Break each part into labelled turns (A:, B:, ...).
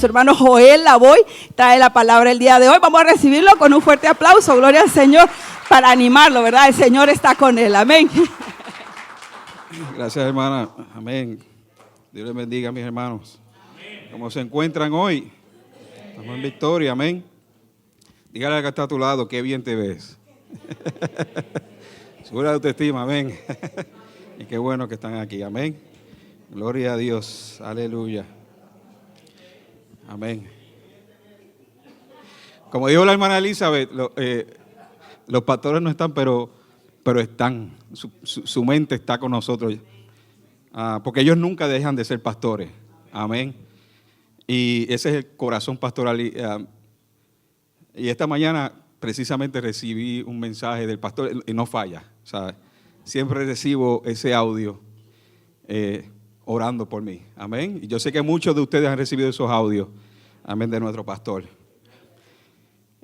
A: nuestro hermano Joel Lavoy trae la palabra el día de hoy. Vamos a recibirlo con un fuerte aplauso, gloria al Señor, para animarlo, ¿verdad? El Señor está con él, amén.
B: Gracias, hermana, amén. Dios les bendiga, mis hermanos. Amén. ¿Cómo se encuentran hoy? Estamos en victoria, amén. Dígale al que está a tu lado, qué bien te ves. Sube la autoestima, amén. Y qué bueno que están aquí, amén. Gloria a Dios, aleluya. Amén. Como dijo la hermana Elizabeth, los pastores no están, pero están. Su mente está con nosotros. Porque ellos nunca dejan de ser pastores. Amén. Y ese es el corazón pastoral. Y esta mañana precisamente recibí un mensaje del pastor, y no falla. O sea, siempre recibo ese audio orando por mí. Amén. Y yo sé que muchos de ustedes han recibido esos audios. Amén, de nuestro pastor.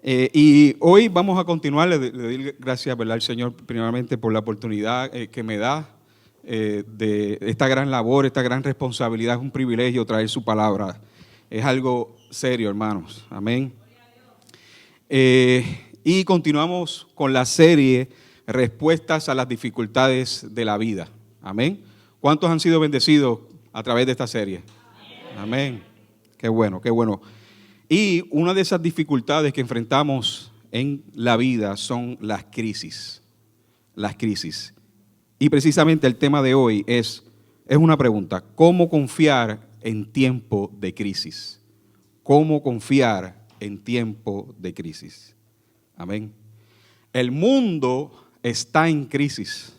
B: Y hoy vamos a continuar. Le doy gracias, ¿verdad?, al Señor primeramente por la oportunidad que me da de esta gran labor, esta gran responsabilidad. Es un privilegio traer su palabra. Es algo serio, hermanos. Amén. Y continuamos con la serie Respuestas a las dificultades de la vida. Amén. ¿Cuántos han sido bendecidos a través de esta serie? Amén. Qué bueno, qué bueno. Y una de esas dificultades que enfrentamos en la vida son las crisis. Las crisis. Y precisamente el tema de hoy es una pregunta: ¿cómo confiar en tiempo de crisis? ¿Cómo confiar en tiempo de crisis? Amén. El mundo está en crisis,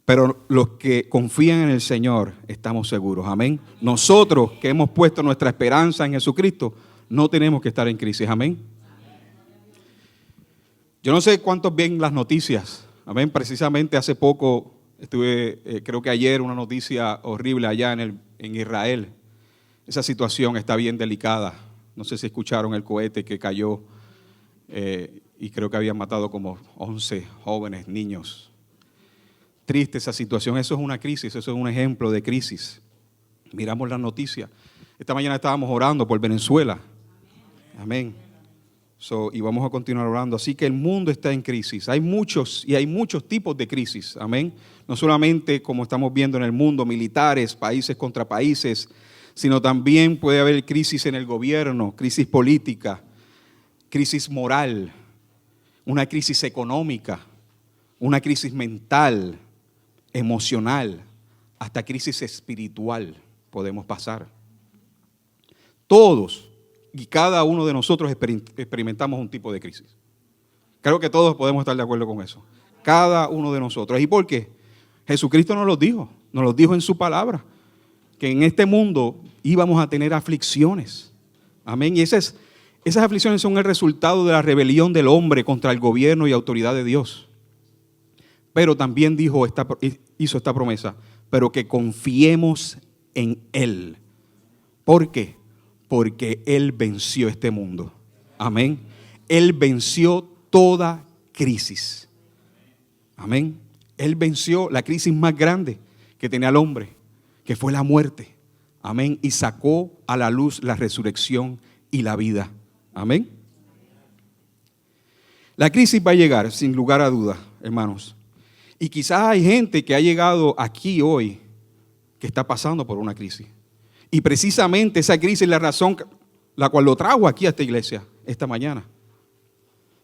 B: pero los que confían en el Señor estamos seguros. Amén. Nosotros que hemos puesto nuestra esperanza en Jesucristo no tenemos que estar en crisis. Amén. Yo no sé cuántos ven las noticias. Amén. Precisamente hace poco estuve, creo que ayer, una noticia horrible allá en Israel. Esa situación está bien delicada. No sé si escucharon el cohete que cayó y creo que habían matado como 11 jóvenes, niños. Triste esa situación. Eso es una crisis, eso es un ejemplo de crisis. Miramos las noticias. Esta mañana estábamos orando por Venezuela. Amén. Y vamos a continuar orando. Así que el mundo está en crisis. Hay muchos tipos de crisis. Amén. No solamente, como estamos viendo en el mundo, militares, países contra países, sino también puede haber crisis en el gobierno, crisis política, crisis moral, una crisis económica, una crisis mental, emocional, hasta crisis espiritual podemos pasar. Todos y cada uno de nosotros experimentamos un tipo de crisis. Creo que todos podemos estar de acuerdo con eso. Cada uno de nosotros. ¿Y por qué? Jesucristo nos lo dijo en su palabra, que en este mundo íbamos a tener aflicciones. Amén. Y esas aflicciones son el resultado de la rebelión del hombre contra el gobierno y autoridad de Dios. Pero también hizo esta promesa, pero que confiemos en Él. ¿Por qué? Porque Él venció este mundo. Amén. Él venció toda crisis. Amén. Él venció la crisis más grande que tenía el hombre, que fue la muerte. Amén. Y sacó a la luz la resurrección y la vida. Amén. La crisis va a llegar sin lugar a dudas, hermanos. Y quizás hay gente que ha llegado aquí hoy que está pasando por una crisis. Y precisamente esa crisis es la razón la cual lo trajo aquí a esta iglesia esta mañana.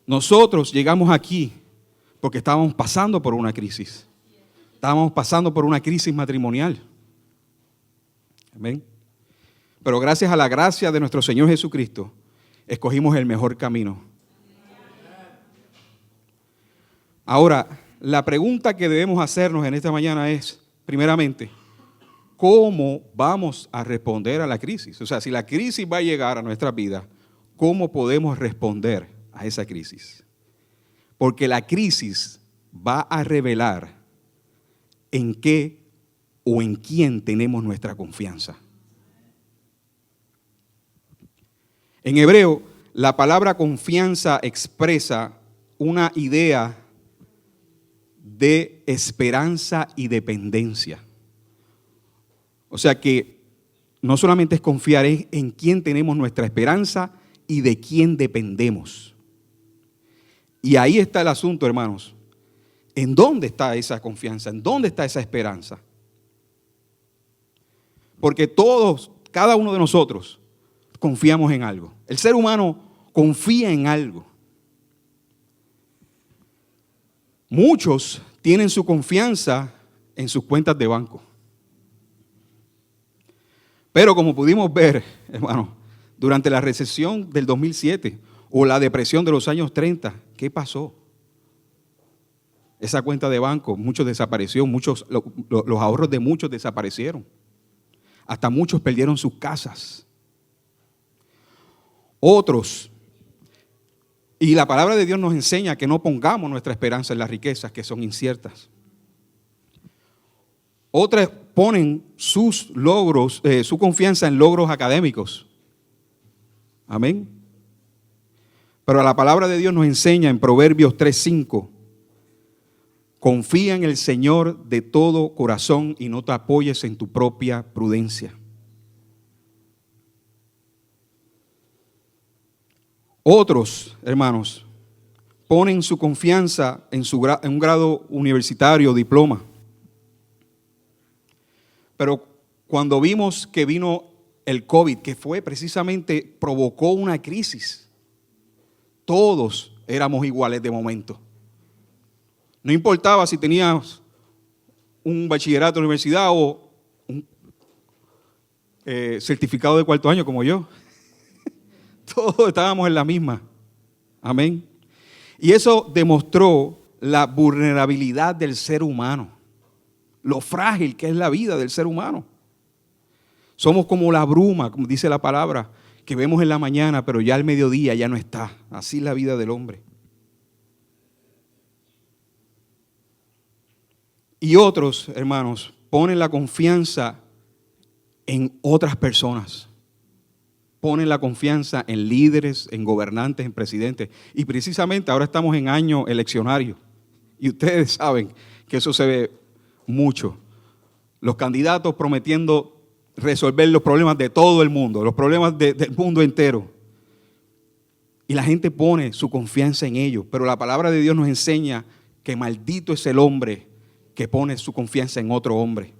B: Nosotros llegamos aquí porque estábamos pasando por una crisis. Estábamos pasando por una crisis matrimonial. Amén. Pero gracias a la gracia de nuestro Señor Jesucristo, escogimos el mejor camino. Ahora, la pregunta que debemos hacernos en esta mañana es, primeramente, ¿cómo vamos a responder a la crisis? O sea, si la crisis va a llegar a nuestra vida, ¿cómo podemos responder a esa crisis? Porque la crisis va a revelar en qué o en quién tenemos nuestra confianza. En hebreo, la palabra confianza expresa una idea de esperanza y dependencia. O sea que no solamente es confiar, es en quién tenemos nuestra esperanza y de quién dependemos. Y ahí está el asunto, hermanos. ¿En dónde está esa confianza? ¿En dónde está esa esperanza? Porque todos, cada uno de nosotros, confiamos en algo. El ser humano confía en algo. Muchos tienen su confianza en sus cuentas de banco. Pero como pudimos ver, hermano, durante la recesión del 2007 o la depresión de los años 30, ¿qué pasó? Esa cuenta de banco, muchos desapareció, los ahorros de muchos desaparecieron. Hasta muchos perdieron sus casas. Otros, y la palabra de Dios nos enseña que no pongamos nuestra esperanza en las riquezas que son inciertas. Otras ponen sus logros, su confianza en logros académicos. Amén. Pero la palabra de Dios nos enseña en Proverbios 3:5, confía en el Señor de todo corazón y no te apoyes en tu propia prudencia. Otros, hermanos, ponen su confianza en un grado universitario o diploma. Pero cuando vimos que vino el COVID, que fue precisamente, provocó una crisis, todos éramos iguales de momento. No importaba si tenías un bachillerato en la universidad o un certificado de cuarto año como yo. Todos estábamos en la misma. Amén. Y eso demostró la vulnerabilidad del ser humano, lo frágil que es la vida del ser humano. Somos como la bruma, como dice la palabra, que vemos en la mañana, pero ya al mediodía ya no está. Así es la vida del hombre. Y otros, hermanos, ponen la confianza en otras personas. Ponen la confianza en líderes, en gobernantes, en presidentes. Y precisamente ahora estamos en año eleccionario. Y ustedes saben que eso se ve mucho. Los candidatos prometiendo resolver los problemas de todo el mundo, los problemas del mundo entero. Y la gente pone su confianza en ellos. Pero la palabra de Dios nos enseña que maldito es el hombre que pone su confianza en otro hombre.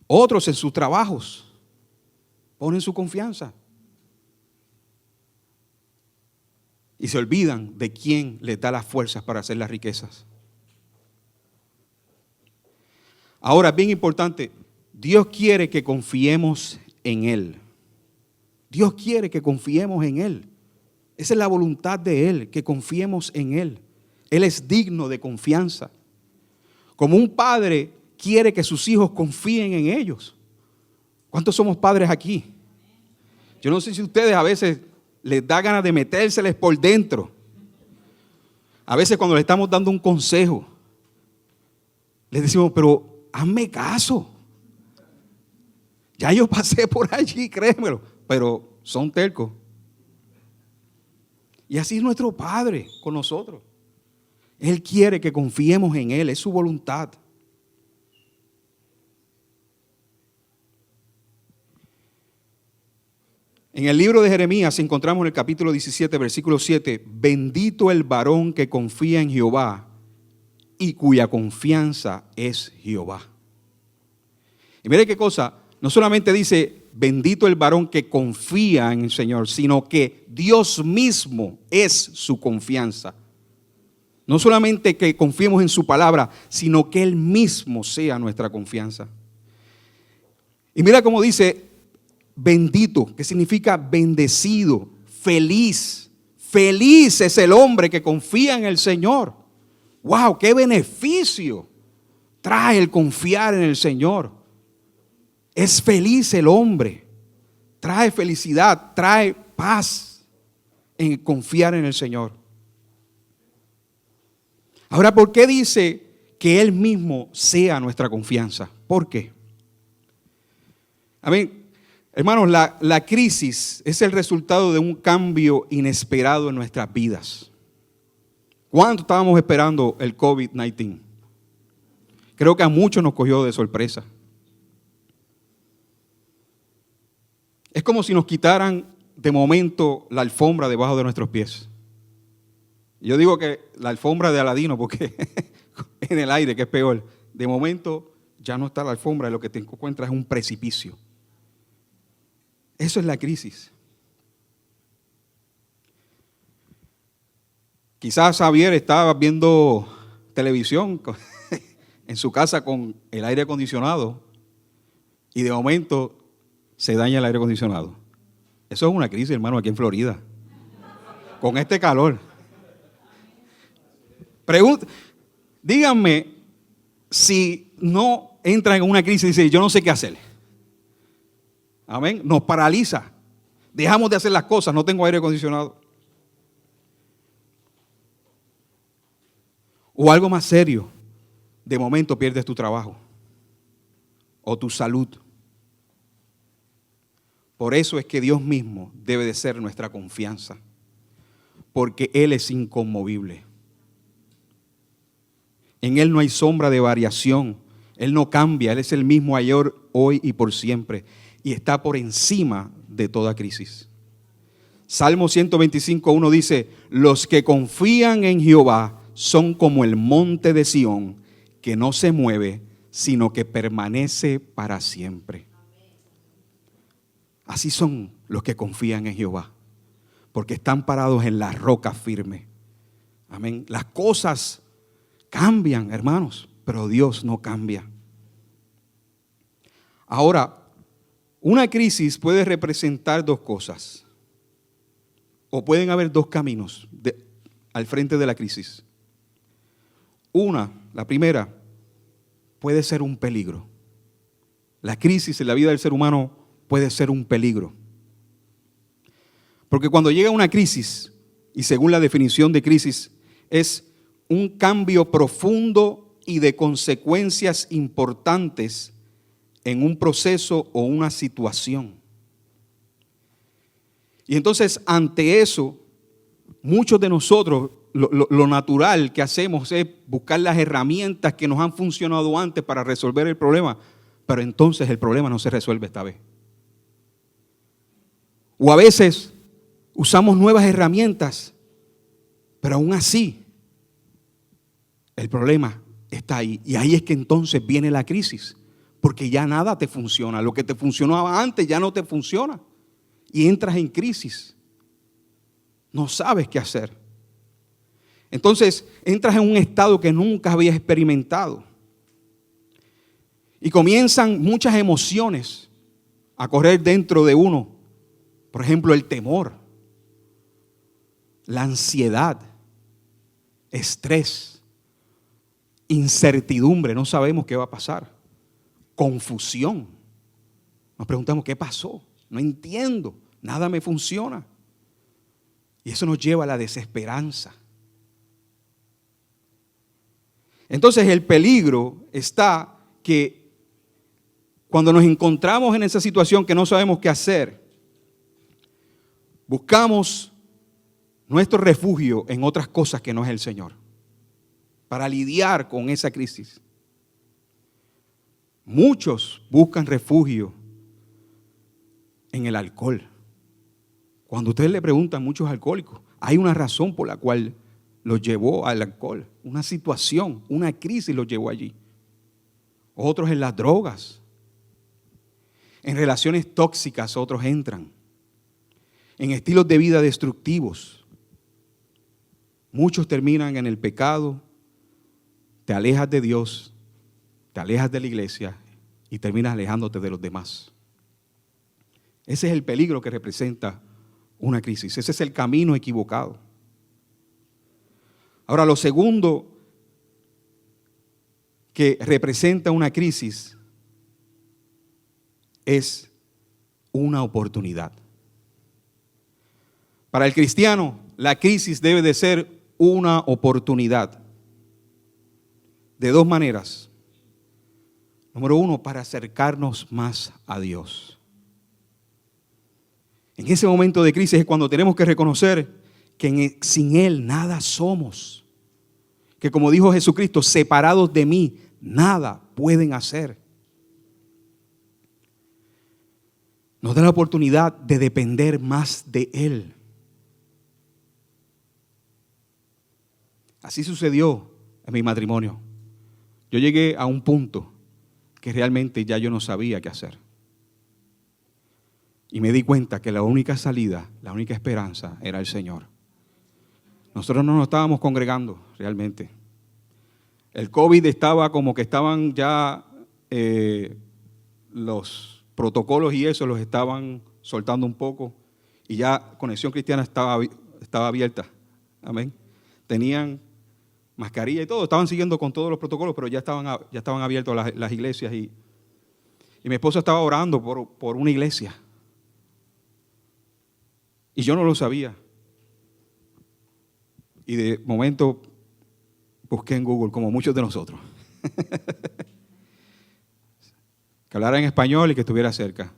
B: Otros en sus trabajos ponen su confianza y se olvidan de quién les da las fuerzas para hacer las riquezas. Ahora, bien importante, Dios quiere que confiemos en Él. Dios quiere que confiemos en Él. Esa es la voluntad de Él, que confiemos en Él. Él es digno de confianza. Como un padre quiere que sus hijos confíen en ellos. ¿Cuántos somos padres aquí? Yo no sé si a ustedes a veces les da ganas de metérseles por dentro. A veces cuando le estamos dando un consejo, les decimos, pero hazme caso. Ya yo pasé por allí, créemelo. Pero son tercos. Y así es nuestro Padre con nosotros. Él quiere que confiemos en Él, es su voluntad. En el libro de Jeremías encontramos en el capítulo 17, versículo 7, bendito el varón que confía en Jehová y cuya confianza es Jehová. Y mire qué cosa, no solamente dice bendito el varón que confía en el Señor, sino que Dios mismo es su confianza. No solamente que confiemos en su palabra, sino que Él mismo sea nuestra confianza. Y mira cómo dice bendito, que significa bendecido, feliz. Feliz es el hombre que confía en el Señor. ¡Wow! ¡Qué beneficio trae el confiar en el Señor! Es feliz el hombre. Trae felicidad, trae paz en confiar en el Señor. Ahora, ¿por qué dice que Él mismo sea nuestra confianza? ¿Por qué? Amén. Hermanos, la crisis es el resultado de un cambio inesperado en nuestras vidas. ¿Cuánto estábamos esperando el COVID-19? Creo que a muchos nos cogió de sorpresa. Es como si nos quitaran de momento la alfombra debajo de nuestros pies. Yo digo que la alfombra de Aladino, porque en el aire, que es peor. De momento ya no está la alfombra y lo que te encuentras es un precipicio. Eso es la crisis. Quizás Javier estaba viendo televisión en su casa con el aire acondicionado y de momento se daña el aire acondicionado. Eso es una crisis, hermano, aquí en Florida. Con este calor. Díganme si no entran en una crisis y dicen, yo no sé qué hacer. Amén. Nos paraliza. Dejamos de hacer las cosas, no tengo aire acondicionado. O algo más serio, de momento pierdes tu trabajo o tu salud. Por eso es que Dios mismo debe de ser nuestra confianza, porque Él es inconmovible. En Él no hay sombra de variación, Él no cambia, Él es el mismo ayer, hoy y por siempre, y está por encima de toda crisis. Salmo 125:1 dice, los que confían en Jehová son como el monte de Sión, que no se mueve, sino que permanece para siempre. Así son los que confían en Jehová, porque están parados en la roca firme. Amén. Las cosas cambian, hermanos, pero Dios no cambia. Ahora, una crisis puede representar dos cosas, o pueden haber dos caminos al frente de la crisis. La primera, puede ser un peligro. La crisis en la vida del ser humano puede ser un peligro. Porque cuando llega una crisis, y según la definición de crisis, es un cambio profundo y de consecuencias importantes en un proceso o una situación. Y entonces, ante eso, muchos de nosotros, lo natural que hacemos es buscar las herramientas que nos han funcionado antes para resolver el problema, pero entonces el problema no se resuelve esta vez. O a veces usamos nuevas herramientas, pero aún así el problema está ahí. Y ahí es que entonces viene la crisis, porque ya nada te funciona. Lo que te funcionaba antes ya no te funciona. Y entras en crisis. No sabes qué hacer. Entonces entras en un estado que nunca habías experimentado. Y comienzan muchas emociones a correr dentro de uno. Por ejemplo, el temor, la ansiedad, estrés, incertidumbre, no sabemos qué va a pasar, confusión. Nos preguntamos, ¿qué pasó? No entiendo, nada me funciona. Y eso nos lleva a la desesperanza. Entonces el peligro está que cuando nos encontramos en esa situación que no sabemos qué hacer, buscamos nuestro refugio en otras cosas que no es el Señor, para lidiar con esa crisis. Muchos buscan refugio en el alcohol. Cuando ustedes le preguntan a muchos alcohólicos, hay una razón por la cual los llevó al alcohol, una situación, una crisis los llevó allí. Otros en las drogas, en relaciones tóxicas, otros entran, en estilos de vida destructivos. Muchos terminan en el pecado, te alejas de Dios, te alejas de la iglesia y terminas alejándote de los demás. Ese es el peligro que representa una crisis, ese es el camino equivocado. Ahora, lo segundo que representa una crisis es una oportunidad. Para el cristiano, la crisis debe de ser una oportunidad. De dos maneras. Número uno, para acercarnos más a Dios. En ese momento de crisis es cuando tenemos que reconocer que sin Él nada somos. Que como dijo Jesucristo, separados de mí, nada pueden hacer. Nos da la oportunidad de depender más de Él. Así sucedió en mi matrimonio. Yo llegué a un punto que realmente ya yo no sabía qué hacer. Y me di cuenta que la única salida, la única esperanza era el Señor. Nosotros no nos estábamos congregando realmente. El COVID estaba como que estaban ya los protocolos y eso los estaban soltando un poco. Y ya Conexión Cristiana estaba abierta. Amén. Tenían mascarilla y todo, estaban siguiendo con todos los protocolos, pero ya estaban abiertas las iglesias. Y mi esposa estaba orando por una iglesia. Y yo no lo sabía. Y de momento busqué en Google, como muchos de nosotros, que hablara en español y que estuviera cerca.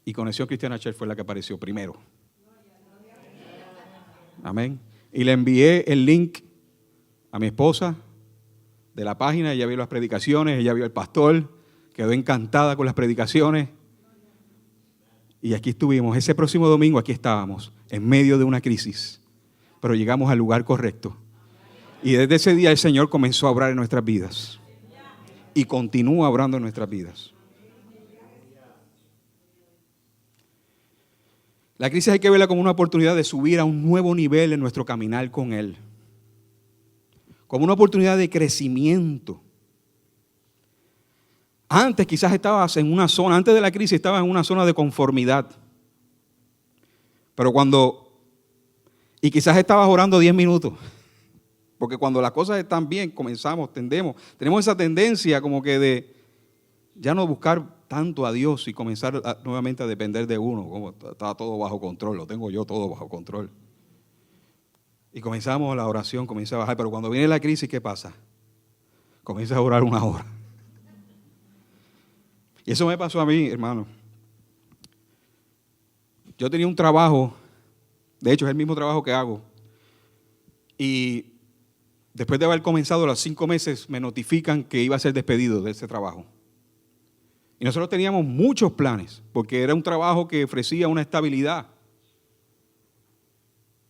B: Y Conexión Cristiana Church fue la que apareció primero. Amén. Y le envié el link a mi esposa de la página. Ella vio las predicaciones, ella vio al pastor, quedó encantada con las predicaciones. Y aquí estuvimos. Ese próximo domingo aquí estábamos, en medio de una crisis. Pero llegamos al lugar correcto. Y desde ese día el Señor comenzó a obrar en nuestras vidas. Y continúa obrando en nuestras vidas. La crisis hay que verla como una oportunidad de subir a un nuevo nivel en nuestro caminar con Él. Como una oportunidad de crecimiento. Antes quizás estabas en una zona, antes de la crisis estabas en una zona de conformidad. Pero y quizás estabas orando 10 minutos. Porque cuando las cosas están bien, tenemos esa tendencia como que de ya no buscar tanto a Dios y comenzar nuevamente a depender de uno. Como está todo bajo control, lo tengo yo todo bajo control. Y comenzamos la oración, comienza a bajar. Pero cuando viene la crisis, ¿qué pasa? Comienza a orar 1 hora. Y eso me pasó a mí, hermano. Yo tenía un trabajo, de hecho es el mismo trabajo que hago. Y después de haber comenzado los 5 meses, me notifican que iba a ser despedido de ese trabajo. Y nosotros teníamos muchos planes, porque era un trabajo que ofrecía una estabilidad.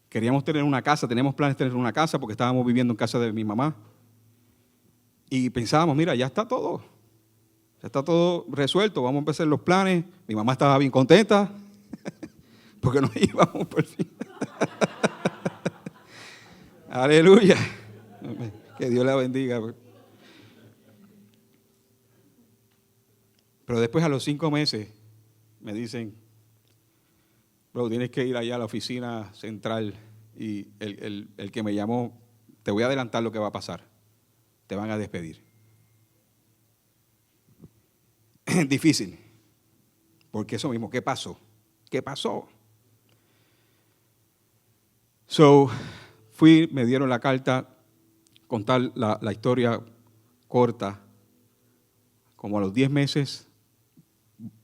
B: Queríamos tener una casa, teníamos planes de tener una casa, porque estábamos viviendo en casa de mi mamá. Y pensábamos, mira, ya está todo resuelto, vamos a empezar los planes. Mi mamá estaba bien contenta, porque nos íbamos por fin. Aleluya. Que Dios la bendiga. Pero después a los 5 meses me dicen, bro, tienes que ir allá a la oficina central y el que me llamó, te voy a adelantar lo que va a pasar. Te van a despedir. Difícil. Porque eso mismo, ¿qué pasó? ¿Qué pasó? Me dieron la carta, contar la historia corta. Como a los 10 meses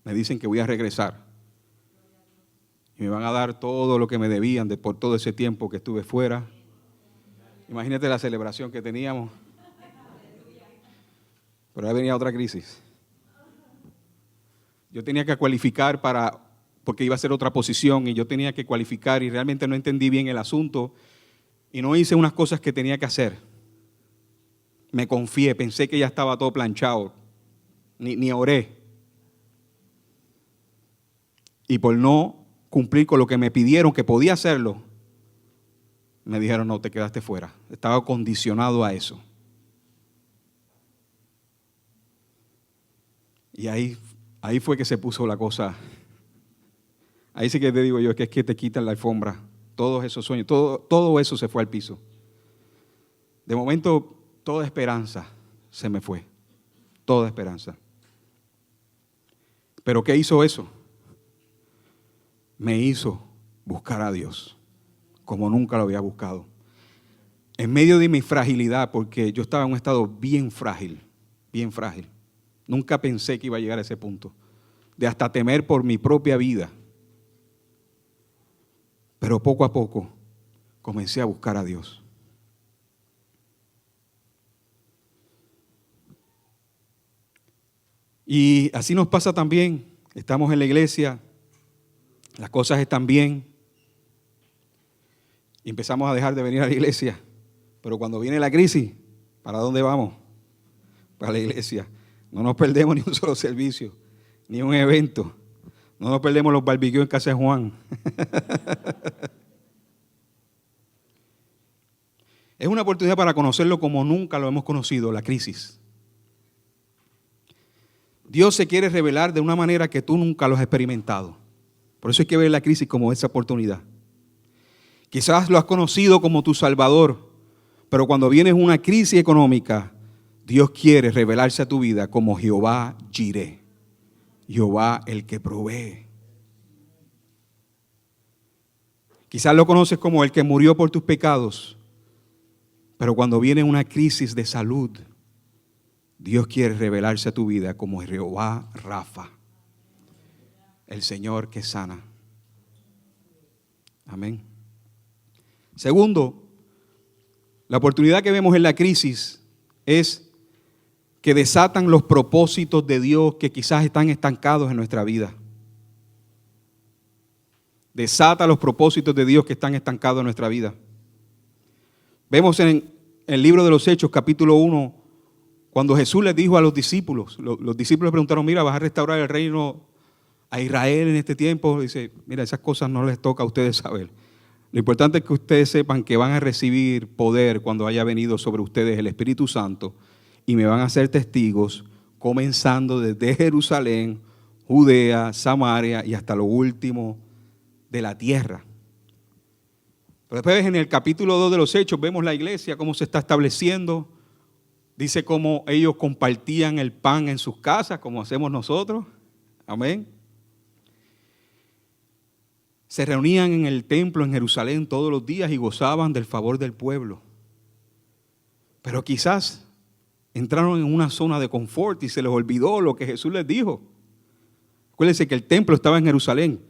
B: me dicen que voy a regresar. Y me van a dar todo lo que me debían por todo ese tiempo que estuve fuera. Imagínate la celebración que teníamos. Pero ahí venía otra crisis. Yo tenía que cualificar porque iba a ser otra posición y yo tenía que cualificar y realmente no entendí bien el asunto y no hice unas cosas que tenía que hacer. Me confié, pensé que ya estaba todo planchado, ni oré. Y por no cumplir con lo que me pidieron que podía hacerlo, me dijeron, no, te quedaste fuera. Estaba condicionado a eso. Y ahí fue que se puso la cosa. Ahí sí que te digo yo, es que te quitan la alfombra. Todos esos sueños, todo eso se fue al piso. De momento, toda esperanza se me fue. Toda esperanza. ¿Pero qué hizo eso? Me hizo buscar a Dios como nunca lo había buscado. En medio de mi fragilidad, porque yo estaba en un estado bien frágil, bien frágil. Nunca pensé que iba a llegar a ese punto, de hasta temer por mi propia vida. Pero poco a poco comencé a buscar a Dios. Y así nos pasa también. Estamos en la iglesia, las cosas están bien y empezamos a dejar de venir a la iglesia. Pero cuando viene la crisis, ¿para dónde vamos? Para la iglesia. No nos perdemos ni un solo servicio, ni un evento. No nos perdemos los barbecues en casa de Juan. Es una oportunidad para conocerlo como nunca lo hemos conocido, la crisis. Dios se quiere revelar de una manera que tú nunca lo has experimentado. Por eso hay que ver la crisis como esa oportunidad. Quizás lo has conocido como tu Salvador, pero cuando viene una crisis económica, Dios quiere revelarse a tu vida como Jehová Jireh, Jehová el que provee. Quizás lo conoces como el que murió por tus pecados, pero cuando viene una crisis de salud, Dios quiere revelarse a tu vida como Jehová Rafa, el Señor que sana. Amén. Segundo, la oportunidad que vemos en la crisis es que desatan los propósitos de Dios que quizás están estancados en nuestra vida. Desata los propósitos de Dios que están estancados en nuestra vida. Vemos en el libro de los Hechos, capítulo 1, cuando Jesús les dijo a los discípulos, los discípulos preguntaron, mira, ¿vas a restaurar el reino a Israel en este tiempo? Dice, mira, esas cosas no les toca a ustedes saber. Lo importante es que ustedes sepan que van a recibir poder cuando haya venido sobre ustedes el Espíritu Santo y me van a ser testigos, comenzando desde Jerusalén, Judea, Samaria y hasta lo último de la tierra. Pero después en el capítulo 2 de los Hechos vemos la iglesia, cómo se está estableciendo. Dice cómo ellos compartían el pan en sus casas, como hacemos nosotros. Amén. Se reunían en el templo en Jerusalén todos los días y gozaban del favor del pueblo. Pero quizás entraron en una zona de confort y se les olvidó lo que Jesús les dijo. Acuérdense que el templo estaba en Jerusalén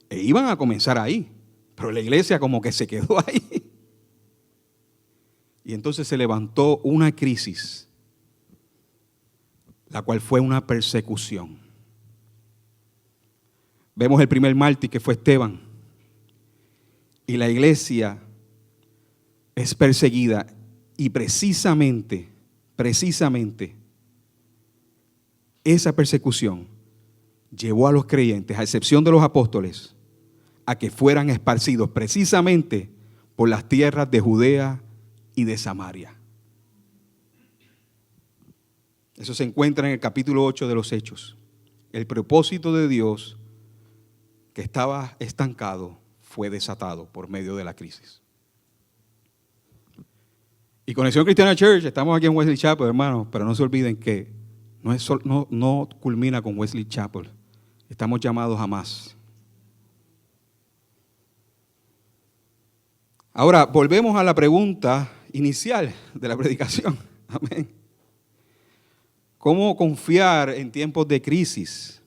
B: e iban a comenzar ahí, pero la iglesia como que se quedó ahí. Y entonces se levantó una crisis, la cual fue una persecución. Vemos el primer mártir que fue Esteban. Y la iglesia es perseguida y precisamente esa persecución llevó a los creyentes, a excepción de los apóstoles, a que fueran esparcidos precisamente por las tierras de Judea y de Samaria. Eso se encuentra en el capítulo 8 de los Hechos. El propósito de Dios que estaba estancado fue desatado por medio de la crisis. Y Conexión Cristiana Church, estamos aquí en Wesley Chapel, hermanos, pero no se olviden que no culmina con Wesley Chapel. Estamos llamados a más. Ahora, volvemos a la pregunta inicial de la predicación. Amén. ¿Cómo confiar en tiempos de crisis?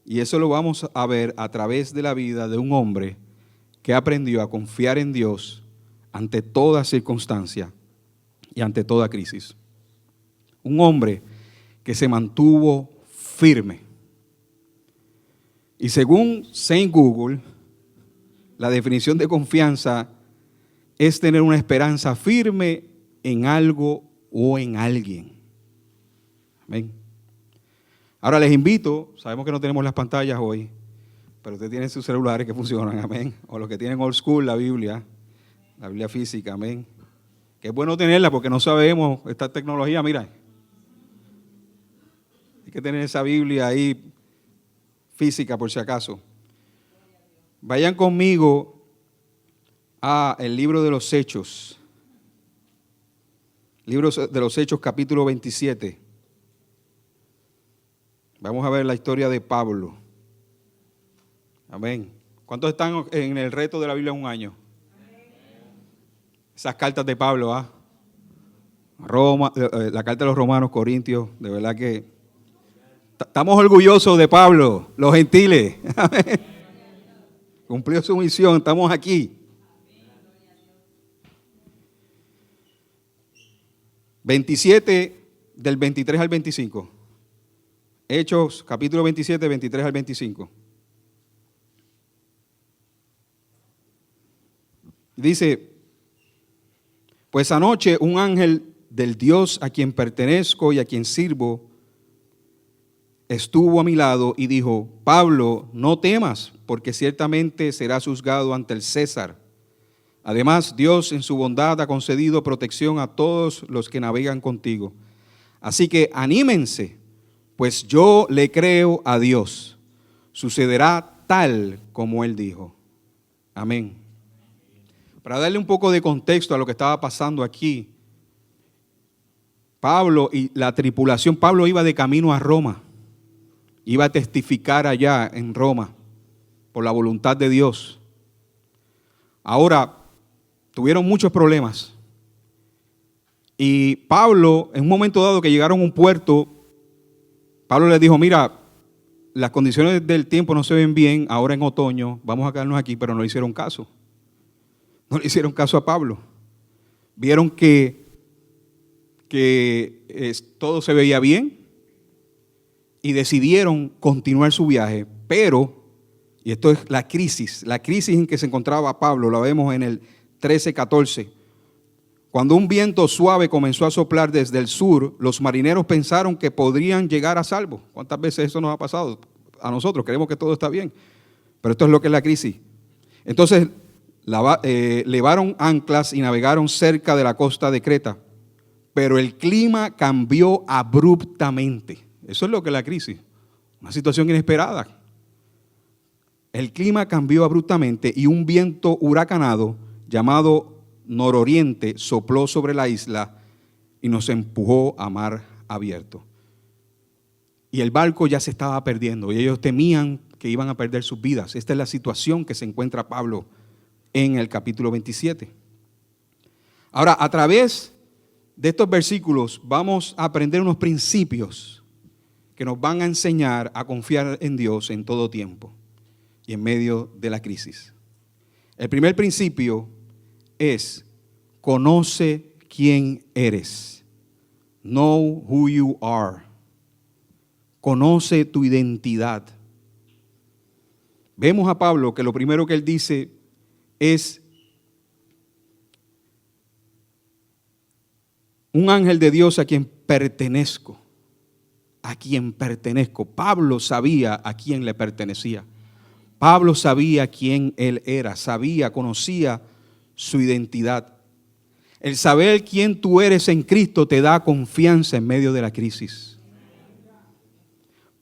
B: Y eso lo vamos a ver a través de la vida de un hombre que aprendió a confiar en Dios ante toda circunstancia y ante toda crisis. Un hombre que se mantuvo firme. Y según Saint Google, la definición de confianza es tener una esperanza firme en algo o en alguien. Amén. Ahora les invito, sabemos que no tenemos las pantallas hoy, pero ustedes tienen sus celulares que funcionan, amén. O los que tienen old school, la Biblia física, amén. Que es bueno tenerla porque no sabemos esta tecnología, mira. Hay que tener esa Biblia ahí física por si acaso. Vayan conmigo a el libro de los Hechos. Libro de los Hechos, capítulo 27. Vamos a ver la historia de Pablo. Amén. ¿Cuántos están en el reto de la Biblia un año? Esas cartas de Pablo, Roma, la carta de los Romanos, Corintios, de verdad que estamos orgullosos de Pablo, los gentiles. Amén. Cumplió su misión, estamos aquí. 27 del 23 al 25. Hechos, capítulo 27, 23 al 25. Dice, pues anoche un ángel del Dios a quien pertenezco y a quien sirvo estuvo a mi lado y dijo, Pablo, no temas, porque ciertamente serás juzgado ante el César. Además, Dios en su bondad ha concedido protección a todos los que navegan contigo. Así que anímense, pues yo le creo a Dios. Sucederá tal como Él dijo. Amén. Para darle un poco de contexto a lo que estaba pasando aquí, Pablo y la tripulación, Pablo iba de camino a Roma. Iba a testificar allá en Roma por la voluntad de Dios. Ahora, tuvieron muchos problemas. Y Pablo, en un momento dado que llegaron a un puerto, Pablo les dijo, mira, las condiciones del tiempo no se ven bien, ahora en otoño, vamos a quedarnos aquí, pero no le hicieron caso. No le hicieron caso a Pablo. Vieron que todo se veía bien y decidieron continuar su viaje, pero, y esto es la crisis en que se encontraba Pablo, la vemos en el 13:14. Cuando un viento suave comenzó a soplar desde el sur, los marineros pensaron que podrían llegar a salvo. ¿Cuántas veces eso nos ha pasado a nosotros? Creemos que todo está bien, pero esto es lo que es la crisis. Entonces, levaron anclas y navegaron cerca de la costa de Creta, pero el clima cambió abruptamente. Eso es lo que es la crisis, una situación inesperada. El clima cambió abruptamente y un viento huracanado llamado nororiente sopló sobre la isla y nos empujó a mar abierto. Y el barco ya se estaba perdiendo y ellos temían que iban a perder sus vidas. Esta es la situación que se encuentra Pablo en el capítulo 27. Ahora, a través de estos versículos vamos a aprender unos principios que nos van a enseñar a confiar en Dios en todo tiempo y en medio de la crisis. El primer principio es: conoce quién eres. Know who you are. Conoce tu identidad. Vemos a Pablo que lo primero que él dice es: un ángel de Dios a quien pertenezco. A quien pertenezco. Pablo sabía a quién le pertenecía. Pablo sabía quién él era. Conocía su identidad. El saber quién tú eres en Cristo te da confianza en medio de la crisis.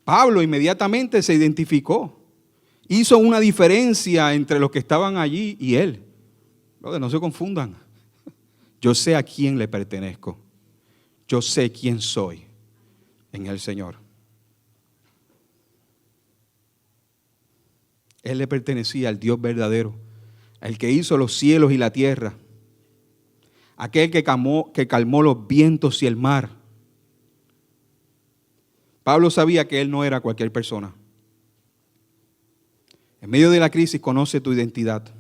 B: Pablo inmediatamente se identificó. Hizo una diferencia entre los que estaban allí y él. No se confundan. Yo sé a quién le pertenezco. Yo sé quién soy en el Señor. Él le pertenecía al Dios verdadero, al que hizo los cielos y la tierra, aquel que calmó los vientos y el mar. Pablo sabía que él no era cualquier persona. En medio de la crisis conoce tu identidad.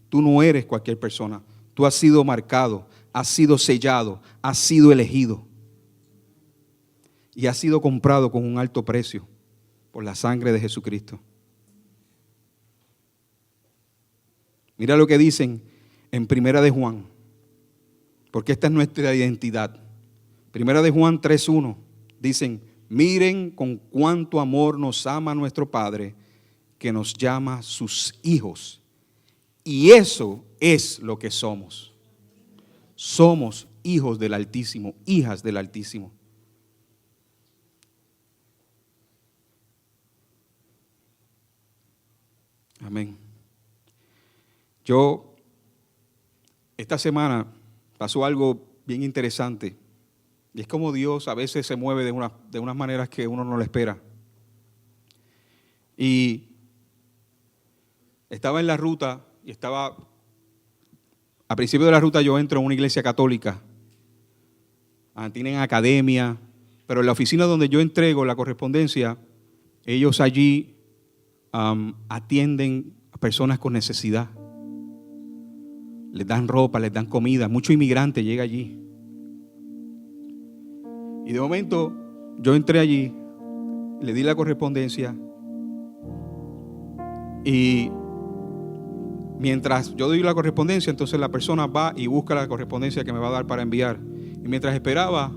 B: Tú no eres cualquier persona. Tú has sido marcado, has sido sellado, has sido elegido. Y has sido comprado con un alto precio por la sangre de Jesucristo. Mira lo que dicen en Primera de Juan, porque esta es nuestra identidad. Primera de Juan 3:1 dicen: miren con cuánto amor nos ama nuestro Padre, que nos llama sus hijos. Y eso es lo que somos. Somos hijos del Altísimo, hijas del Altísimo. Amén. Esta semana pasó algo bien interesante. Y es como Dios a veces se mueve de unas maneras que uno no le espera. Y estaba en la ruta, a principio de la ruta yo entro en una iglesia católica. Tienen academia, pero en la oficina donde yo entrego la correspondencia, ellos allí atienden a personas con necesidad. Les dan ropa, les dan comida. Mucho inmigrante llega allí. Y de momento yo entré allí le di la correspondencia y mientras yo doy la correspondencia, entonces la persona va y busca la correspondencia que me va a dar para enviar. Y mientras esperaba,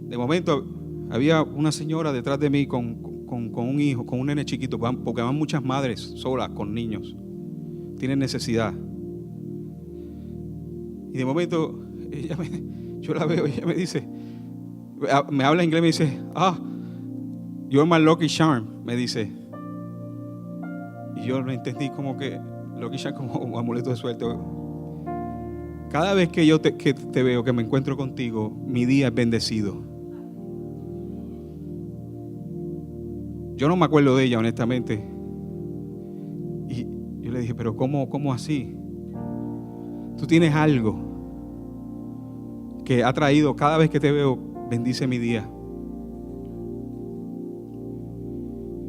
B: de momento había una señora detrás de mí con un hijo, con un nene chiquito, porque van muchas madres solas con niños, tienen necesidad. Y de momento yo la veo y ella me dice, me habla inglés, me dice, you're my lucky charm, me dice. Y yo lo entendí como que lucky charm, como un amuleto de suerte. Cada vez que yo te veo, que me encuentro contigo, mi día es bendecido. Yo no me acuerdo de ella, honestamente. Y yo le dije, pero ¿cómo así? Tú tienes algo que ha traído, cada vez que te veo, bendice mi día.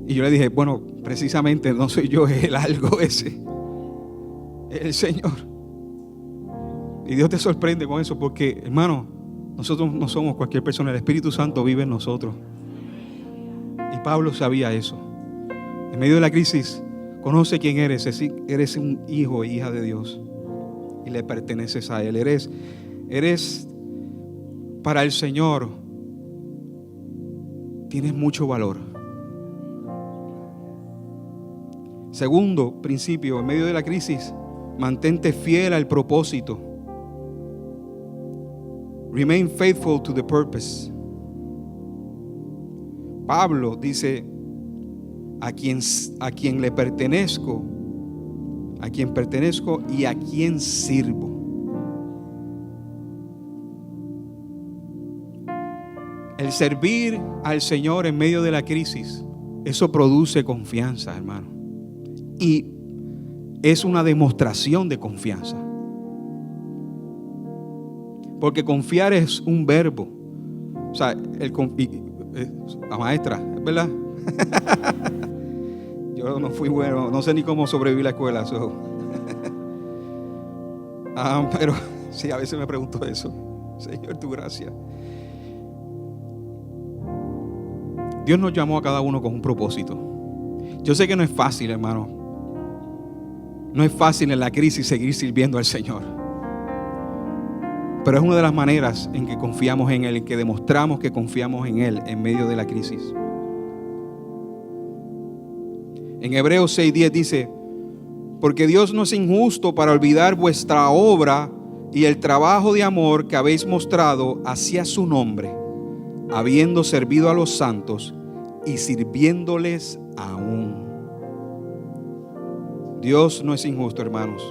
B: Y yo le dije, bueno, precisamente no soy yo, es el algo ese, es el Señor. Y Dios te sorprende con eso, porque, hermano, nosotros no somos cualquier persona, el Espíritu Santo vive en nosotros. Y Pablo sabía eso. En medio de la crisis, conoce quién eres. Es decir, eres un hijo e hija de Dios y le perteneces a Él. Eres para el Señor, tienes mucho valor. Segundo principio, en medio de la crisis, mantente fiel al propósito. Remain faithful to the purpose. Pablo dice, a quien le pertenezco, a quien pertenezco y a quien sirvo. El servir al Señor en medio de la crisis, eso produce confianza, hermano. Y es una demostración de confianza. Porque confiar es un verbo. O sea, la maestra, ¿es verdad? Yo no fui bueno, no sé ni cómo sobreviví la escuela. Pero sí, a veces me pregunto eso. Señor, tu gracia. Dios nos llamó a cada uno con un propósito. Yo sé que no es fácil, hermano. No es fácil en la crisis seguir sirviendo al Señor. Pero es una de las maneras en que confiamos en Él, en que demostramos que confiamos en Él en medio de la crisis. En Hebreos 6:10 dice, porque Dios no es injusto para olvidar vuestra obra y el trabajo de amor que habéis mostrado hacia su nombre, habiendo servido a los santos y sirviéndoles aún. Dios no es injusto, hermanos.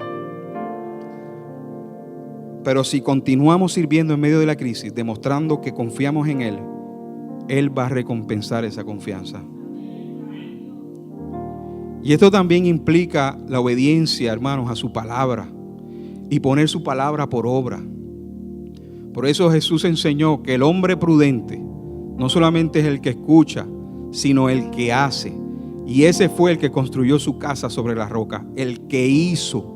B: Pero si continuamos sirviendo en medio de la crisis, demostrando que confiamos en Él, Él va a recompensar esa confianza. Y esto también implica la obediencia, hermanos, a su palabra y poner su palabra por obra. Por eso Jesús enseñó que el hombre prudente no solamente es el que escucha, sino el que hace. Y ese fue el que construyó su casa sobre la roca, el que hizo.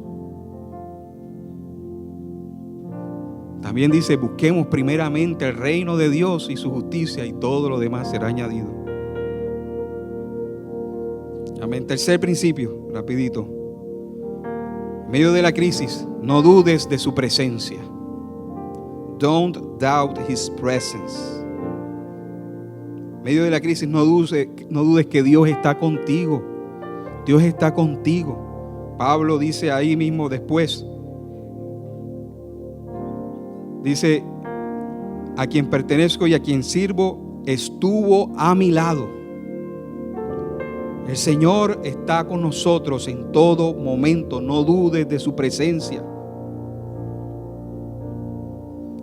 B: También dice, busquemos primeramente el reino de Dios y su justicia, y todo lo demás será añadido. Amén. Tercer principio, rapidito. En medio de la crisis, no dudes de su presencia. Don't doubt His presence. En medio de la crisis, no dudes que Dios está contigo. Dios está contigo. Pablo dice ahí mismo después, dice, a quien pertenezco y a quien sirvo estuvo a mi lado. El Señor está con nosotros en todo momento. No dudes de su presencia.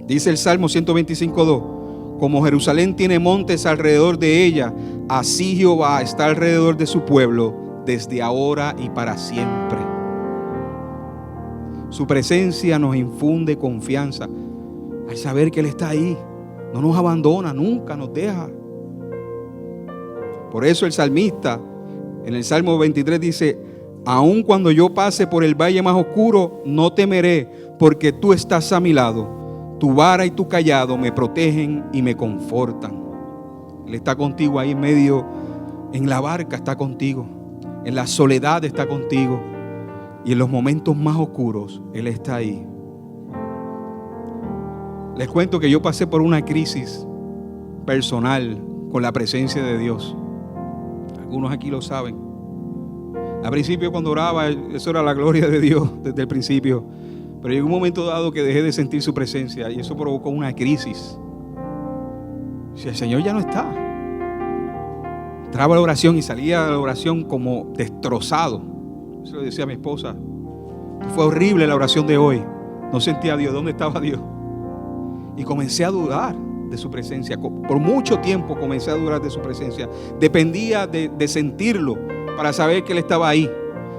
B: Dice el Salmo 125:2. Como Jerusalén tiene montes alrededor de ella, así Jehová está alrededor de su pueblo desde ahora y para siempre. Su presencia nos infunde confianza al saber que Él está ahí. No nos abandona, nunca nos deja. Por eso el salmista en el Salmo 23 dice, aun cuando yo pase por el valle más oscuro, no temeré, porque tú estás a mi lado. Tu vara y tu cayado me protegen y me confortan. Él está contigo ahí en medio En la barca está contigo. En la soledad está contigo. Y en los momentos más oscuros, Él está ahí. Les cuento que yo pasé por una crisis personal con la presencia de Dios. Algunos aquí lo saben. Al principio, cuando oraba, eso era la gloria de Dios desde el principio. Pero llegó un momento dado que dejé de sentir su presencia y eso provocó una crisis. Si el Señor ya no está. Entraba a la oración y salía de la oración como destrozado. Eso le decía a mi esposa. Fue horrible la oración de hoy. No sentía a Dios. ¿Dónde estaba Dios? Y comencé a dudar de su presencia. Por mucho tiempo comencé a dudar de su presencia. Dependía de sentirlo para saber que Él estaba ahí.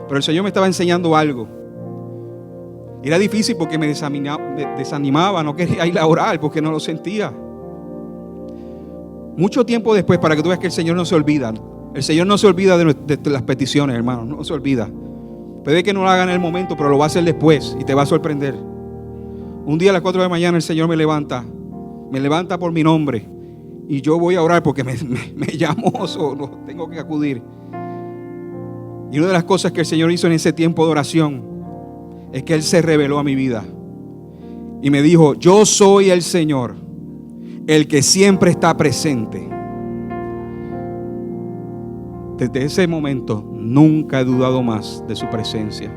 B: Pero el Señor me estaba enseñando algo. Era difícil porque me desanimaba. No quería ir a orar porque no lo sentía. Mucho tiempo después, para que tú veas que el Señor no se olvida. El Señor no se olvida de las peticiones, hermano. No se olvida. Puede que no lo haga en el momento, pero lo va a hacer después y te va a sorprender. Un día a las 4 de la mañana el Señor me levanta por mi nombre y yo voy a orar porque me llamó solo, tengo que acudir. Y una de las cosas que el Señor hizo en ese tiempo de oración es que Él se reveló a mi vida y me dijo: yo soy el Señor, el que siempre está presente. Desde ese momento nunca he dudado más de su presencia.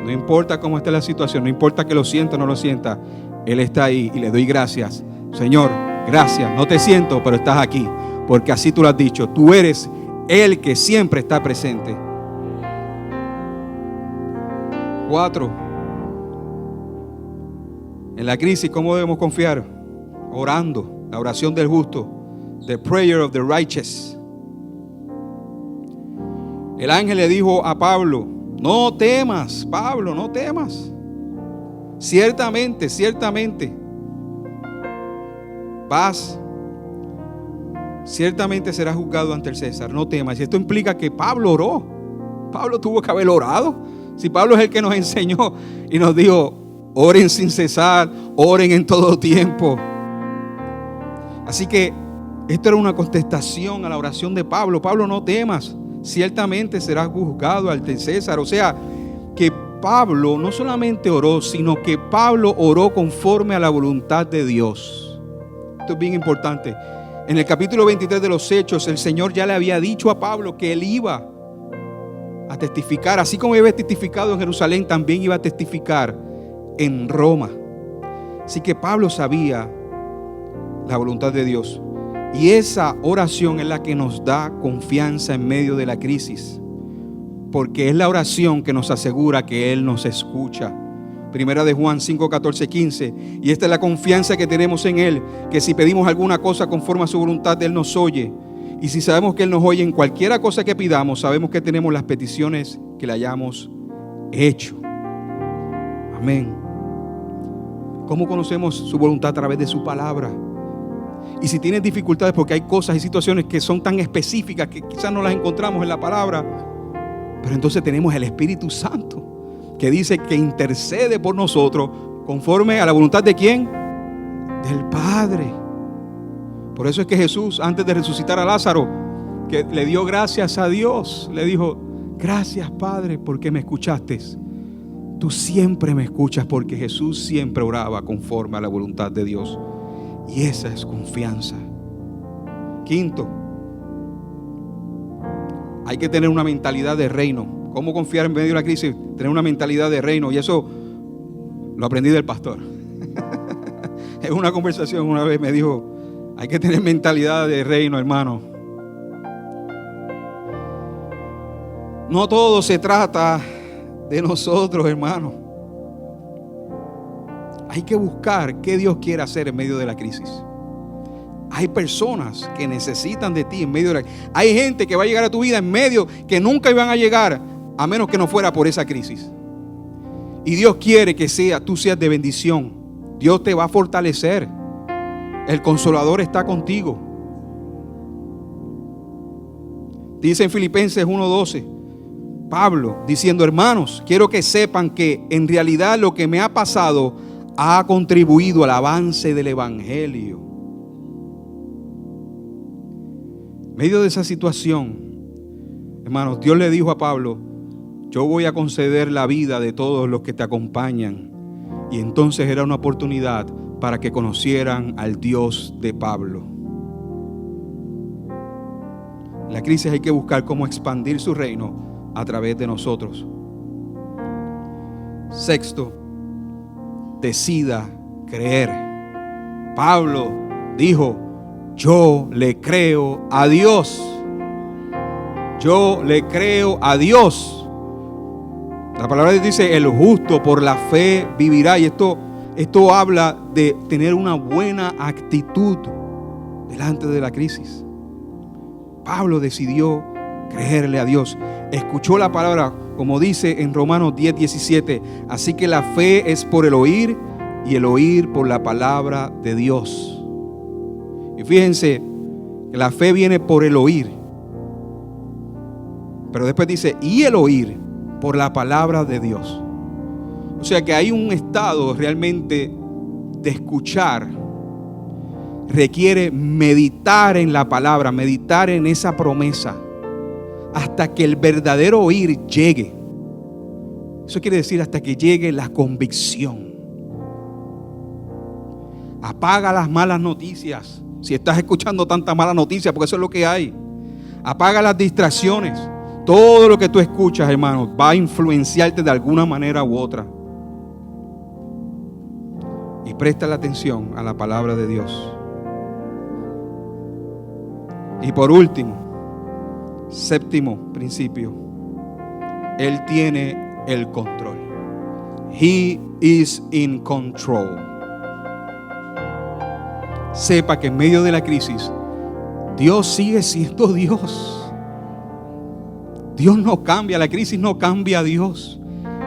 B: No importa cómo esté la situación, no importa que lo sienta o no lo sienta, Él está ahí y le doy gracias. Señor, gracias, no te siento, pero estás aquí, porque así tú lo has dicho. Tú eres el que siempre está presente. 4. En la crisis, ¿cómo debemos confiar? Orando, la oración del justo, the prayer of the righteous. El ángel le dijo a Pablo: no temas, Pablo, no temas. Ciertamente ciertamente serás juzgado ante el César, no temas. Y esto implica que Pablo oró. Pablo tuvo que haber orado. Si Pablo es el que nos enseñó y nos dijo: oren sin cesar, oren en todo tiempo. Así que esto era una contestación a la oración de Pablo. Pablo, no temas, ciertamente serás juzgado ante César. O sea, que Pablo no solamente oró, sino que Pablo oró conforme a la voluntad de Dios. Esto es bien importante. En el capítulo 23 de los Hechos, el Señor ya le había dicho a Pablo que él iba a testificar. Así como había testificado en Jerusalén, también iba a testificar en Roma. Así que Pablo sabía la voluntad de Dios. Y esa oración es la que nos da confianza en medio de la crisis, porque es la oración que nos asegura que Él nos escucha. Primera de Juan 5, 14, 15. Y esta es la confianza que tenemos en Él, que si pedimos alguna cosa conforme a su voluntad, Él nos oye. Y si sabemos que Él nos oye en cualquiera cosa que pidamos, sabemos que tenemos las peticiones que le hayamos hecho. Amén. ¿Cómo conocemos su voluntad? A través de su palabra. Y si tienes dificultades porque hay cosas y situaciones que son tan específicas que quizás no las encontramos en la palabra, pero entonces tenemos el Espíritu Santo que dice que intercede por nosotros conforme a la voluntad ¿de quién? Del Padre. Por eso es que Jesús, antes de resucitar a Lázaro, que le dio gracias a Dios, le dijo: gracias, Padre, porque me escuchaste. Tú siempre me escuchas, porque Jesús siempre oraba conforme a la voluntad de Dios. Y esa es confianza. 5, hay que tener una mentalidad de reino. ¿Cómo confiar en medio de la crisis? Tener una mentalidad de reino. Y eso lo aprendí del pastor. En una conversación una vez me dijo: hay que tener mentalidad de reino, hermano. No todo se trata de nosotros, hermano. Hay que buscar qué Dios quiere hacer en medio de la crisis. Hay personas que necesitan de ti en medio de la crisis. Hay gente que va a llegar a tu vida en medio que nunca iban a llegar a menos que no fuera por esa crisis. Y Dios quiere que tú seas de bendición. Dios te va a fortalecer. El Consolador está contigo. Dice en Filipenses 1:12 Pablo diciendo: hermanos, quiero que sepan que en realidad lo que me ha pasado ha contribuido al avance del Evangelio. En medio de esa situación, hermanos, Dios le dijo a Pablo: yo voy a conceder la vida de todos los que te acompañan. Y entonces era una oportunidad para que conocieran al Dios de Pablo. En la crisis hay que buscar cómo expandir su reino a través de nosotros. Sexto, decida creer. Pablo dijo: yo le creo a Dios. Yo le creo a Dios. La palabra de Dios dice: el justo por la fe vivirá. Y esto habla de tener una buena actitud delante de la crisis. Pablo decidió creerle a Dios. Escuchó la palabra, como dice en Romanos 10:17. Así que la fe es por el oír, y el oír por la palabra de Dios. Y fíjense que la fe viene por el oír. Pero después dice: y el oír por la palabra de Dios. O sea que hay un estado realmente de escuchar. Requiere meditar en la palabra, meditar en esa promesa, hasta que el verdadero oír llegue. Eso quiere decir hasta que llegue la convicción. Apaga las malas noticias. Si estás escuchando tanta mala noticia, porque eso es lo que hay. Apaga las distracciones. Todo lo que tú escuchas, hermano, va a influenciarte de alguna manera u otra. Y presta la atención a la palabra de Dios. Y por último, séptimo principio: Él tiene el control. He is in control. Sepa que en medio de la crisis, Dios sigue siendo Dios. Dios no cambia, la crisis no cambia a Dios.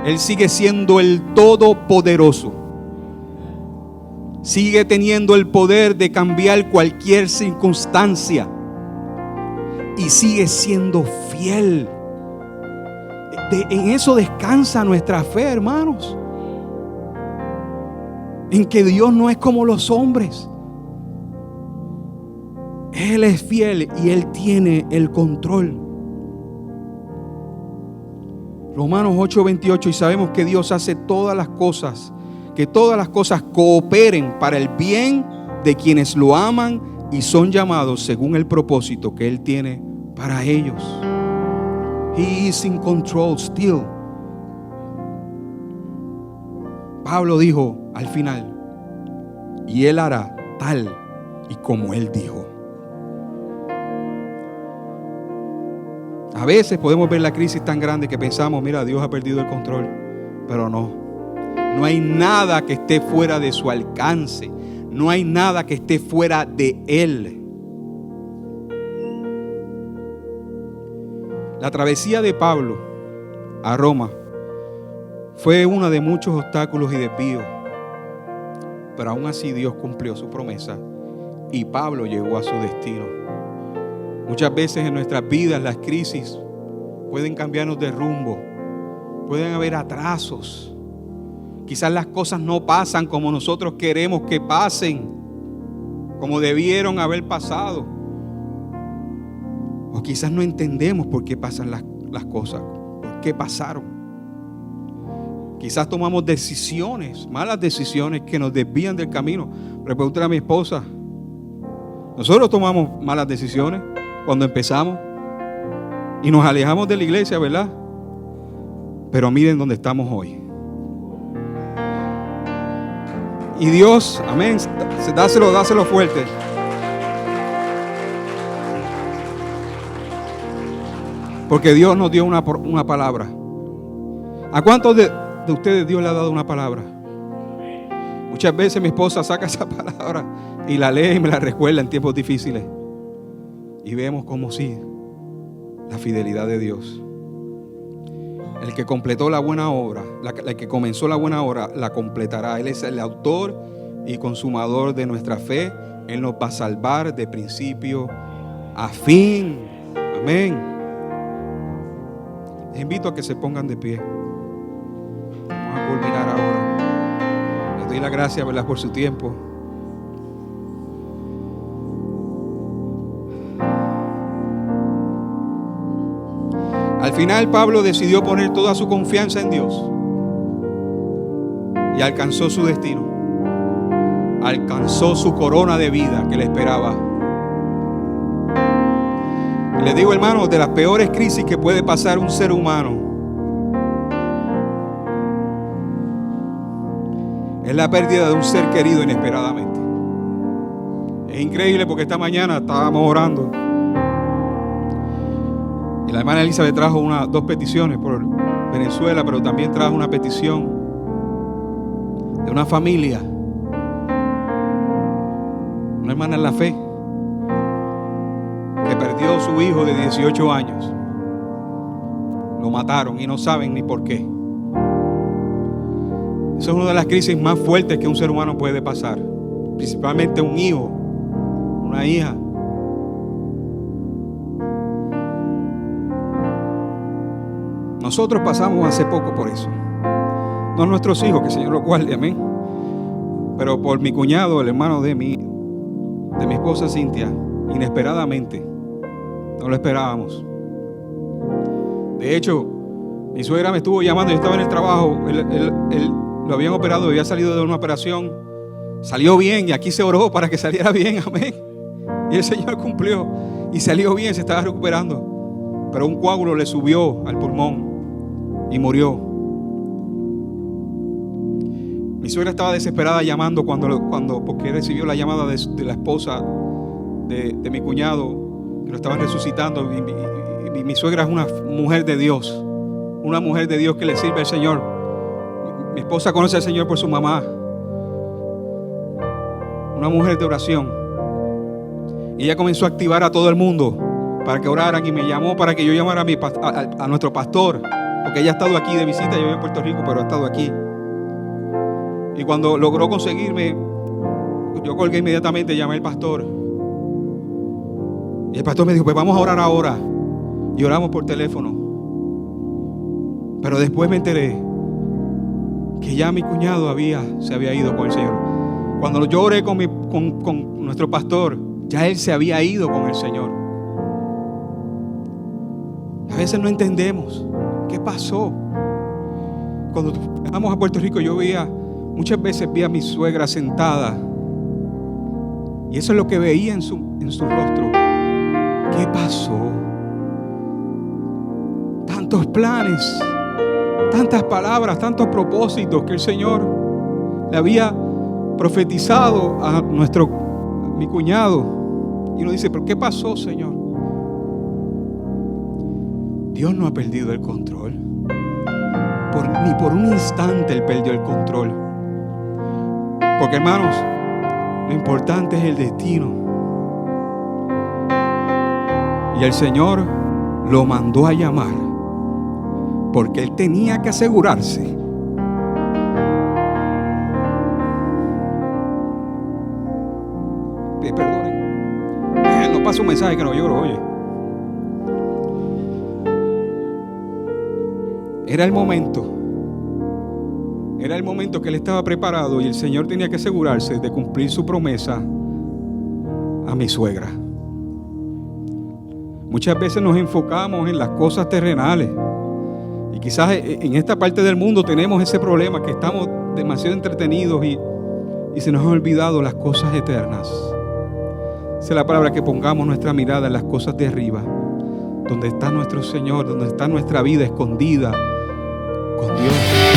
B: Él sigue siendo el Todopoderoso. Sigue teniendo el poder de cambiar cualquier circunstancia. Y sigue siendo fiel. En eso descansa nuestra fe, hermanos. En que Dios no es como los hombres. Él es fiel y Él tiene el control. Romanos 8:28, y sabemos que Dios hace todas las cosas, que todas las cosas cooperen para el bien de quienes lo aman y son llamados según el propósito que Él tiene para ellos. He is in control still. Pablo dijo al final: y Él hará tal y como Él dijo. A veces podemos ver la crisis tan grande que pensamos: mira, Dios ha perdido el control. Pero no hay nada que esté fuera de su alcance. No hay nada que esté fuera de Él. La travesía de Pablo a Roma fue una de muchos obstáculos y desvíos. Pero aún así Dios cumplió su promesa y Pablo llegó a su destino. Muchas veces en nuestras vidas las crisis pueden cambiarnos de rumbo. Pueden haber atrasos. Quizás las cosas no pasan como nosotros queremos que pasen, como debieron haber pasado. O quizás no entendemos por qué pasan las cosas, por qué pasaron. Quizás tomamos decisiones, malas decisiones que nos desvían del camino. Pregúntale a mi esposa. Nosotros tomamos malas decisiones cuando empezamos y nos alejamos de la iglesia, ¿verdad? Pero miren dónde estamos hoy. Y Dios, amén, dáselo fuerte. Porque Dios nos dio una palabra. ¿A cuántos de ustedes Dios le ha dado una palabra? Muchas veces mi esposa saca esa palabra y la lee y me la recuerda en tiempos difíciles. Y vemos como sí, la fidelidad de Dios. El que completó la buena obra, el que comenzó la buena obra, la completará. Él es el autor y consumador de nuestra fe. Él nos va a salvar de principio a fin. Amén. Les invito a que se pongan de pie. Vamos a culminar ahora. Les doy la gracia, ¿verdad?, por su tiempo. Al final Pablo decidió poner toda su confianza en Dios y alcanzó su destino. Alcanzó su corona de vida que le esperaba. Y les digo, hermanos, de las peores crisis que puede pasar un ser humano es la pérdida de un ser querido inesperadamente. Es increíble porque esta mañana estábamos orando y la hermana Elizabeth trajo dos peticiones por Venezuela, pero también trajo una petición de una familia, una hermana en la fe, que perdió a su hijo de 18 años. Lo mataron y no saben ni por qué. Esa es una de las crisis más fuertes que un ser humano puede pasar, principalmente un hijo, una hija. Nosotros pasamos hace poco por eso. No nuestros hijos, que el Señor los guarde, amén. Pero por mi cuñado, el hermano de mi esposa Cintia, inesperadamente. No lo esperábamos. De hecho, mi suegra me estuvo llamando. Yo estaba en el trabajo. Él lo habían operado, había salido de una operación. Salió bien y aquí se oró para que saliera bien, amén. Y el Señor cumplió y salió bien, se estaba recuperando. Pero un coágulo le subió al pulmón y murió. Mi suegra estaba desesperada llamando porque recibió la llamada de la esposa de mi cuñado, que lo estaban resucitando. Y mi suegra es una mujer de Dios, una mujer de Dios que le sirve al Señor. Mi esposa conoce al Señor por su mamá, una mujer de oración. Y ella comenzó a activar a todo el mundo para que oraran, y me llamó para que yo llamara a nuestro pastor, porque ella ha estado aquí de visita. Yo vivo en Puerto Rico, pero ha estado aquí. Y cuando logró conseguirme, yo colgué inmediatamente, llamé al pastor. Y el pastor me dijo, pues vamos a orar ahora. Y oramos por teléfono. Pero después me enteré que ya mi cuñado se había ido con el Señor. Cuando yo oré con nuestro pastor, ya él se había ido con el Señor. A veces no entendemos qué pasó. Cuando llegamos a Puerto Rico, muchas veces vi a mi suegra sentada, y eso es lo que veía en su rostro. ¿Qué pasó? Tantos planes, tantas palabras, tantos propósitos que el Señor le había profetizado a mi cuñado. Y uno dice, ¿pero qué pasó, Señor? Dios no ha perdido el control. Ni por un instante Él perdió el control. Porque, hermanos, lo importante es el destino. Y el Señor lo mandó a llamar porque Él tenía que asegurarse perdonen, no pasa un mensaje que no lloro, oye. Era el momento que Él estaba preparado, y el Señor tenía que asegurarse de cumplir su promesa a mi suegra. Muchas veces nos enfocamos en las cosas terrenales, y quizás en esta parte del mundo tenemos ese problema, que estamos demasiado entretenidos y se nos han olvidado las cosas eternas. Esa es la palabra, que pongamos nuestra mirada en las cosas de arriba, donde está nuestro Señor, donde está nuestra vida escondida con Dios.